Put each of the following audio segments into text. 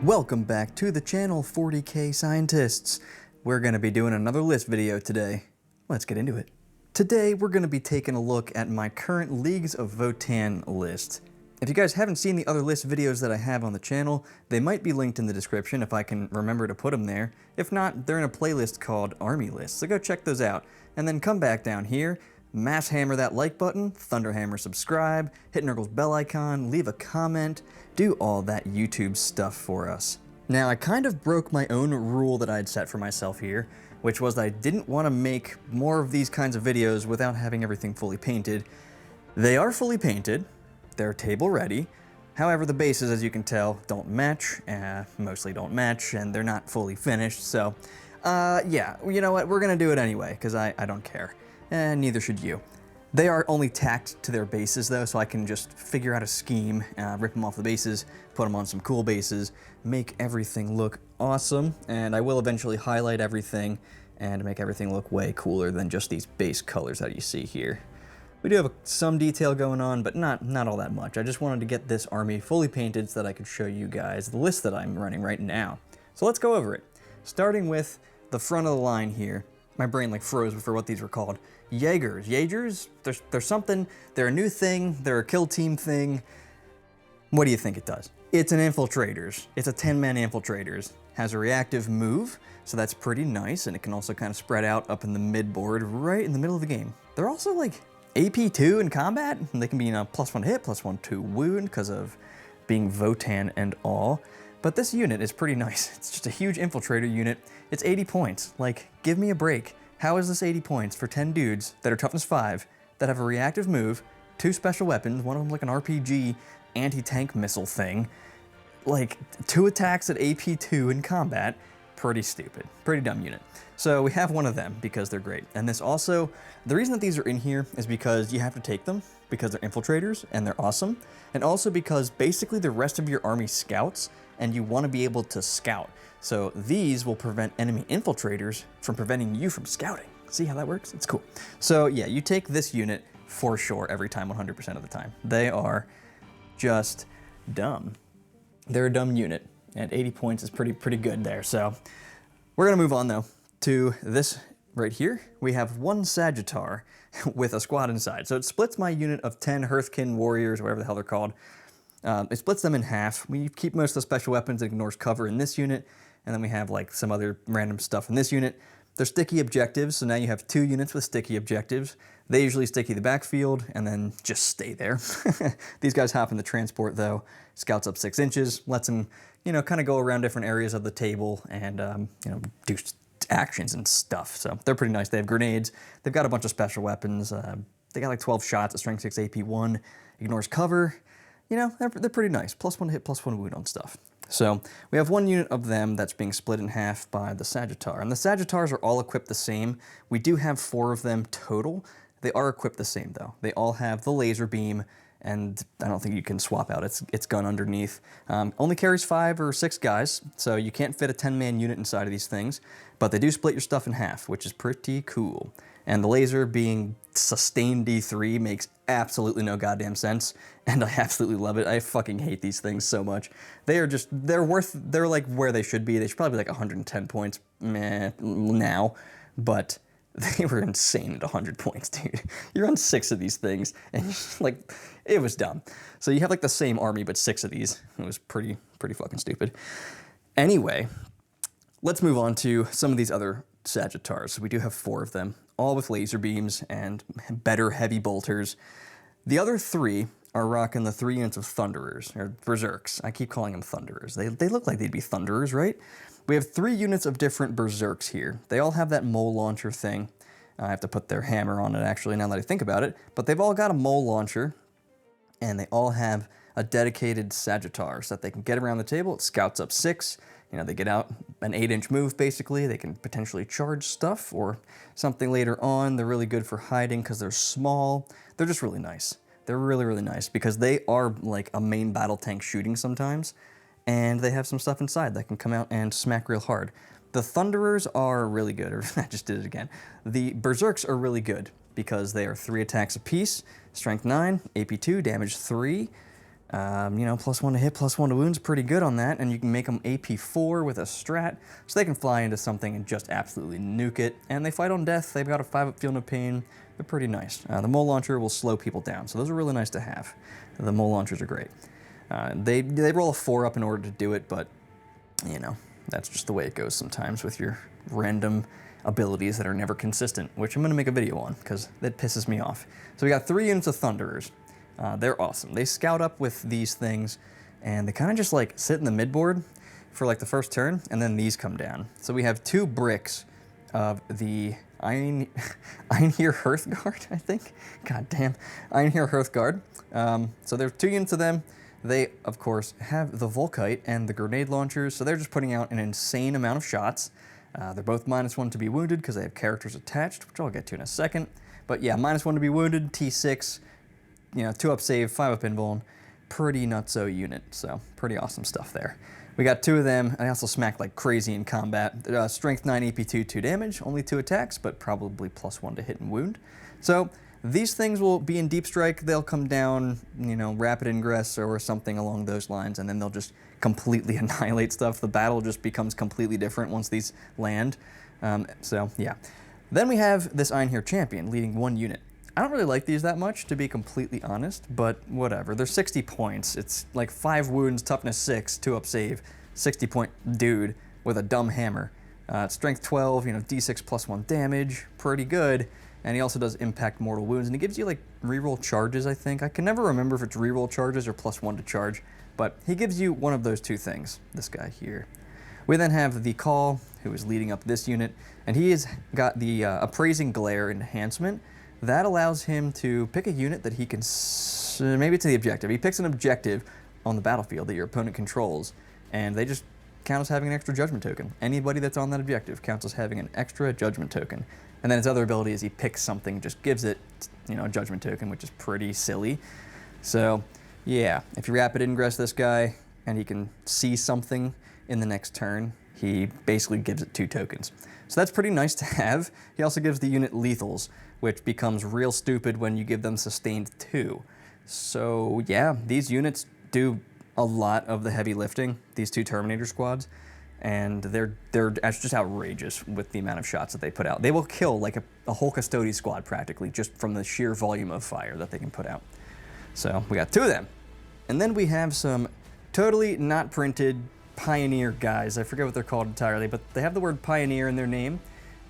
Welcome back to the channel, 40K scientists. We're going to be doing another list video today. Let's get into it. Today we're going to be taking a look at my current Leagues of Votann list. If you guys haven't seen the other list videos that I have on the channel, they might be linked in the description if I can remember to put them there. If not, they're in a playlist called Army Lists, so go check those out. And then come back down here, mass hammer that like button, thunder hammer subscribe, hit Nurgle's bell icon, leave a comment, do all that YouTube stuff for us. Now, I kind of broke my own rule that I'd set for myself here, which was that I didn't want to make more of these kinds of videos without having everything fully painted. They are fully painted, they're table ready, however the bases, as you can tell, don't match, mostly don't match, and they're not fully finished, so yeah, you know what, we're gonna do it anyway, because I don't care. And neither should you. They are only tacked to their bases though, so I can just figure out a scheme, rip them off the bases, put them on some cool bases, make everything look awesome, and I will eventually highlight everything and make everything look way cooler than just these base colors that you see here. We do have some detail going on, but not all that much. I just wanted to get this army fully painted so that I could show you guys the list that I'm running right now. So let's go over it. Starting with the front of the line here. My brain like froze for what these were called. Jagers? They're something, they're a new thing, they're a kill team thing. What do you think it does? It's an infiltrators. It's a 10-man infiltrators. Has a reactive move, so that's pretty nice, and it can also kind of spread out up in the mid board right in the middle of the game. They're also like AP2 in combat, and they can be +1 hit, +1/2 wound because of being Votann and all. But this unit is pretty nice. It's just a huge infiltrator unit. It's 80 points. Like, give me a break. How is this 80 points for 10 dudes that are toughness 5, that have a reactive move, 2 special weapons, one of them like an RPG anti-tank missile thing, like 2 attacks at AP2 in combat? Pretty stupid. Pretty dumb unit. So we have one of them because they're great. And this also, the reason that these are in here is because you have to take them because they're infiltrators and they're awesome. And also because basically the rest of your army scouts and you want to be able to scout. So these will prevent enemy infiltrators from preventing you from scouting. See how that works? It's cool. So yeah, you take this unit for sure every time, 100% of the time. They are just dumb. They're a dumb unit, and 80 points is pretty good there. So we're gonna move on though to this right here. We have one Sagitaur with a squad inside. So it splits my unit of 10 Hearthkin warriors, whatever the hell they're called. It splits them in half. We keep most of the special weapons, it ignores cover in this unit, and then we have like some other random stuff in this unit. They're sticky objectives, so now you have 2 units with sticky objectives. They usually sticky the backfield and then just stay there. These guys hop in the transport though. Scouts up 6 inches, lets them, kind of go around different areas of the table and, do actions and stuff. So they're pretty nice. They have grenades. They've got a bunch of special weapons. They got like 12 shots at strength 6 AP1, ignores cover. They're pretty nice. +1 hit, +1 wound on stuff. So we have one unit of them that's being split in half by the Sagitaur. And the Sagitaurs are all equipped the same. We do have 4 of them total. They are equipped the same though. They all have the laser beam, and I don't think you can swap out its gun underneath. Only carries 5 or 6 guys, so you can't fit a 10-man unit inside of these things, but they do split your stuff in half, which is pretty cool. And the laser being sustained D3 makes absolutely no goddamn sense, and I absolutely love it. I fucking hate these things so much. They're like where they should be. They should probably be like 110 points now, but they were insane at 100 points, dude. You're on 6 of these things, and like, it was dumb. So you have like the same army, but 6 of these. It was pretty fucking stupid. Anyway, let's move on to some of these other Sagitaurs. We do have 4 of them, all with laser beams and better heavy bolters. The other 3 are rocking the 3 units of Thunderers, or Berserks. I keep calling them Thunderers. They look like they'd be Thunderers, right? We have 3 units of different Berserks here. They all have that mole launcher thing. I have to put their hammer on it actually now that I think about it, but they've all got a mole launcher, and they all have a dedicated Sagitaur so that they can get around the table. It scouts up 6. They get out an 8-inch move basically. They can potentially charge stuff or something later on. They're really good for hiding because they're small. They're just really nice. They're really nice because they are like a main battle tank shooting sometimes, and they have some stuff inside that can come out and smack real hard. The Thunderers are really good, or I just did it again. The Berserks are really good because they are 3 attacks apiece, strength 9, AP2, damage 3. You know, +1 to hit, +1 to wounds, pretty good on that, and you can make them AP4 with a strat, so they can fly into something and just absolutely nuke it, and they fight on death. They've got a 5-up feel no pain. They're pretty nice. The mole launcher will slow people down, so those are really nice to have. The mole launchers are great. They roll a 4-up in order to do it, but, you know, that's just the way it goes sometimes with your random abilities that are never consistent, which I'm going to make a video on, because that pisses me off. So we got 3 units of Thunderers. They're awesome. They scout up with these things, and they kind of just like sit in the midboard for like the first turn, and then these come down. So we have 2 bricks of the Einhir Hearthguard, I think. God damn. Einhir Hearthguard. So there are 2 units of them. They, of course, have the Volkite and the grenade launchers, so they're just putting out an insane amount of shots. They're both -1 to be wounded because they have characters attached, which I'll get to in a second. But yeah, -1 to be wounded, T6, you know, 2-up save, 5-up invuln, pretty nutso unit, so pretty awesome stuff there. We got 2 of them. I also smack like crazy in combat. Strength 9, AP2, 2 damage, only 2 attacks, but probably +1 to hit and wound. So these things will be in deep strike. They'll come down, you know, rapid ingress or something along those lines, and then they'll just completely annihilate stuff. The battle just becomes completely different once these land. So yeah. Then we have this Einhir Champion leading 1 unit. I don't really like these that much, to be completely honest, but whatever. They're 60 points. It's like 5 wounds, toughness 6, 2-up save, 60-point dude with a dumb hammer. Strength 12, you know, D6 +1 damage, pretty good. And he also does impact mortal wounds, and he gives you like reroll charges, I think. I can never remember if it's reroll charges or +1 to charge, but he gives you one of those 2 things, this guy here. We then have the Call, who is leading up this unit, and he has got the Appraising Glare enhancement. That allows him to pick a unit that he can, maybe to the objective. He picks an objective on the battlefield that your opponent controls, and they just count as having an extra judgment token. Anybody that's on that objective counts as having an extra judgment token. And then his other ability is he picks something, just gives it, you know, a judgment token, which is pretty silly. So yeah, if you rapid ingress this guy and he can see something in the next turn, he basically gives it 2 tokens. So that's pretty nice to have. He also gives the unit lethals, which becomes real stupid when you give them sustained 2. So yeah, these units do a lot of the heavy lifting, these 2 Terminator squads, and they're just outrageous with the amount of shots that they put out. They will kill like a whole Custodes squad practically, just from the sheer volume of fire that they can put out. So we got 2 of them. And then we have some totally not printed Pioneer guys. I forget what they're called entirely, but they have the word Pioneer in their name.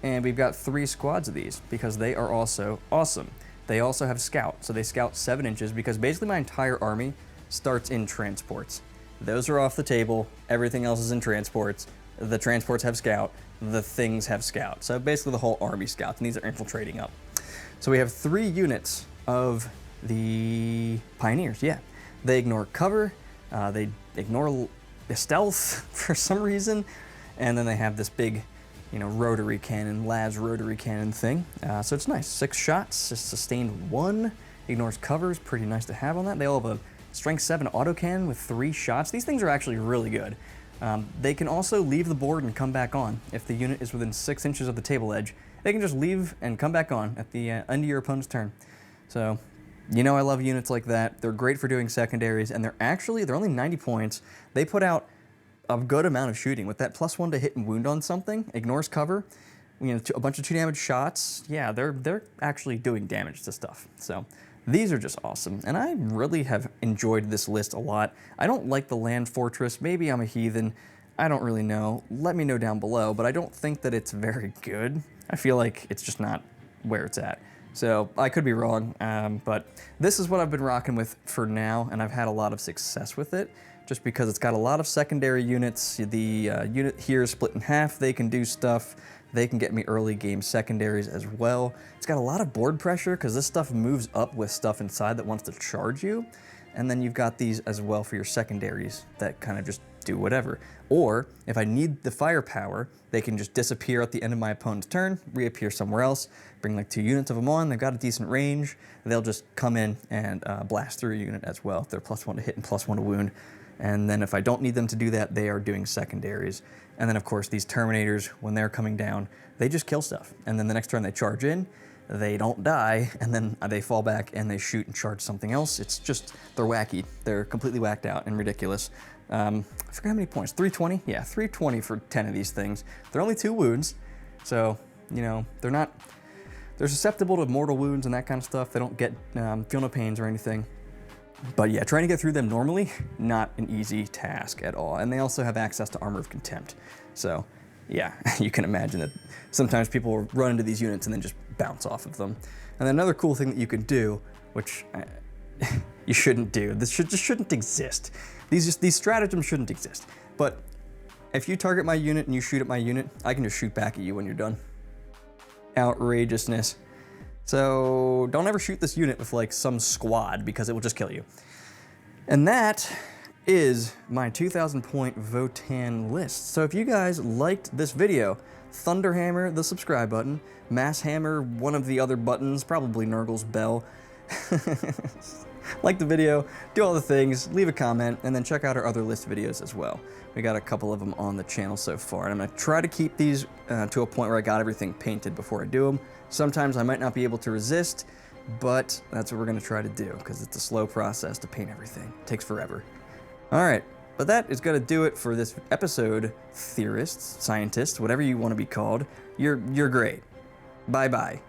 And we've got 3 squads of these because they are also awesome. They also have Scout, so they scout 7 inches because basically my entire army starts in transports. Those are off the table, everything else is in transports. The transports have Scout, the things have Scout. So basically the whole army scouts, and these are infiltrating up. So we have 3 units of the Pioneers, yeah. They ignore cover, they ignore stealth for some reason, and then they have this big, you know, rotary cannon, Lav's rotary cannon thing. So it's nice. 6 shots, just sustained 1, ignores covers, pretty nice to have on that. They all have a strength 7 autocannon with 3 shots. These things are actually really good. They can also leave the board and come back on. If the unit is within 6 inches of the table edge, they can just leave and come back on at the end of your opponent's turn. So, you know I love units like that. They're great for doing secondaries, and they're only 90 points. They put out a good amount of shooting. With that +1 to hit and wound on something, ignores cover, you know, a bunch of 2 damage shots. Yeah, they're actually doing damage to stuff. So these are just awesome, and I really have enjoyed this list a lot. I don't like the land fortress. Maybe I'm a heathen. I don't really know. Let me know down below, but I don't think that it's very good. I feel like it's just not where it's at. So I could be wrong, but this is what I've been rocking with for now, and I've had a lot of success with it, just because it's got a lot of secondary units. The unit here is split in half. They can do stuff. They can get me early game secondaries as well. It's got a lot of board pressure because this stuff moves up with stuff inside that wants to charge you. And then you've got these as well for your secondaries that kind of just do whatever. Or if I need the firepower, they can just disappear at the end of my opponent's turn, reappear somewhere else, bring like 2 units of them on. They've got a decent range. They'll just come in and blast through a unit as well if they're +1 to hit and +1 to wound. And then if I don't need them to do that, they are doing secondaries. And then of course these Terminators, when they're coming down, they just kill stuff. And then the next turn they charge in, they don't die, and then they fall back and they shoot and charge something else. It's just, they're wacky. They're completely whacked out and ridiculous. I forgot how many points, 320? Yeah, 320 for 10 of these things. They're only 2 wounds, so, you know, they're susceptible to mortal wounds and that kind of stuff. They don't get, feel no pains or anything. But yeah, trying to get through them normally, not an easy task at all. And they also have access to Armor of Contempt. So yeah, you can imagine that sometimes people will run into these units and then just bounce off of them. And then another cool thing that you can do, which you shouldn't do, this just shouldn't exist. These stratagems shouldn't exist. But if you target my unit and you shoot at my unit, I can just shoot back at you when you're done. Outrageousness. So don't ever shoot this unit with like some squad because it will just kill you. And that is my 2,000 point Votann list. So if you guys liked this video, thunderhammer the subscribe button, mass hammer one of the other buttons, probably Nurgle's bell. Like the video, do all the things, leave a comment, and then check out our other list videos as well. We got a couple of them on the channel so far, and I'm gonna try to keep these to a point where I got everything painted before I do them. Sometimes I might not be able to resist, but that's what we're gonna try to do, because it's a slow process to paint everything. It takes forever. All right, but that is gonna do it for this episode, theorists, scientists, whatever you wanna be called. You're great. Bye-bye.